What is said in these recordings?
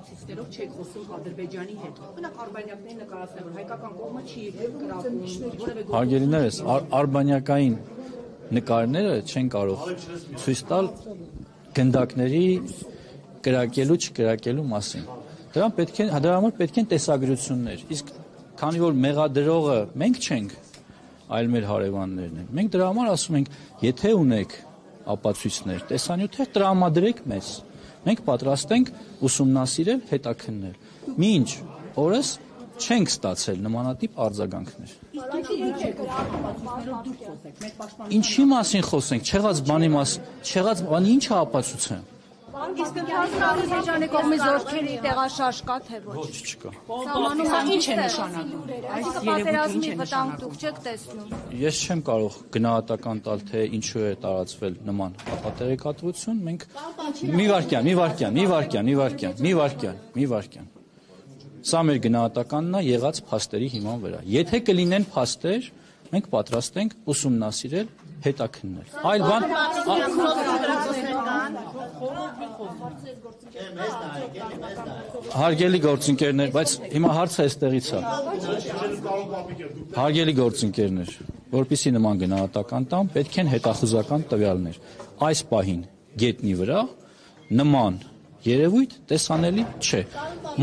ապացույցներով չեք խոսում Ադրբեջանի հետ։ Բնակ արբանյակներին նկարացնել, որ հայկական կողմը չի կրակում, որևէ Հարգելիներս, արբանյակային նկարները չեն կարող ցույց տալ գնդակների կրակելու չկրակելու մասին։ Դրա համար պետք են տեսագրություններ։ Իսկ քանի որ մեղադրողը մենք չենք, այլ մեր հարևաններն են, մենք դրա համար ասում ենք, եթե ունեք ապացույցներ, տեսանյութեր տրամադրեք մեզ։ Մենք պատրաստ ենք ուսումնասիրել, հետաքննել։ Մինչ օրս չենք ստացել նմանատիպ արձագանքներ։ Ինչի մասին խոսենք, չեղած բանի ինչ է ապացուցեմ։ Իսկ Ադրբեջանի կողմից զորքերի տեղաշարժ կա թե ոչ։ Ոչ չկա։ Ինչ է նշանակում։ Այսինքն պատերազմի վտանգ դուք չեք տեսնում։ Ես չեմ կարող գնահատական տալ, թե ինչու է տարածվել նման ապատերեկատվություն, մենք մի վարքյան։ Սա մեր գնահատականն է եղած փաստերի հիման վրա։ Եթե կլինեն փաստեր, մենք պատրաստ ենք ուսումնասիրել, հետաքննել։ Այլ բան Հարգելի գործընկերներ, բայց հիմա հարցը այստեղից է։ Հարգելի գործընկերներ, որպեսզի նման գնահատական տամ, պետք են հետախուզական տվյալներ։ Այս պահին գետնի վրա նման երևույթ տեսանելի չէ։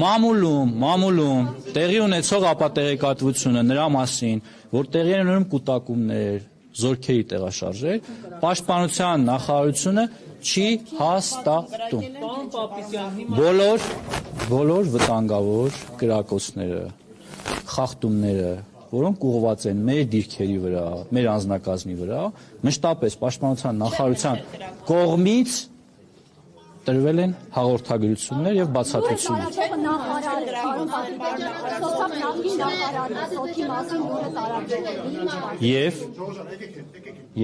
Մամուլում տեղի ունեցող ապատերեկատվությունը նրա մասին, որ տեղի են ունենում կուտակումներ, զորքերի տեղաշարժեր, պաշտպանության նախարարությունը չի հաստատում։ Բոլոր վտանգավոր կրակոցները, խախտումները, որոնք ուղղված են մեր դիրքերի վրա, մեր անձնակազմի վրա, մշտապես պաշտպանության նախարարության կողմից տրվել են հաղորդագրություններ եւ բացատրություններ։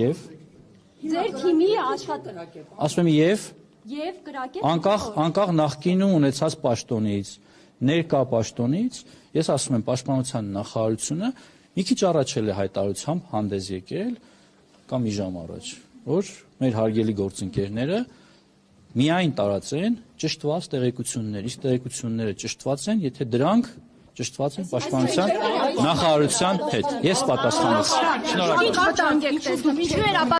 Եվ Ձեր թիմի աշխատել։ ասում եմ Եվ կրակել։ անկախ նախկինում ունեցած պաշտոնից, ներկա պաշտոնից, ես ասում եմ պաշտպանության նախարարությունը մի քիչ առաջ է հայտարարությամբ հանդես եկել կամ մի ժամ առաջ, որ մեր հարգելի գործընկերները միայն տարածեն ճշտված տեղեկություններ, իսկ տեղեկությունները ճշտված են, եթե դրանք ճշտված են պաշտպանության նախարարության հետ։ Ես պատասխանեցի։ Շնորհակալ եմ։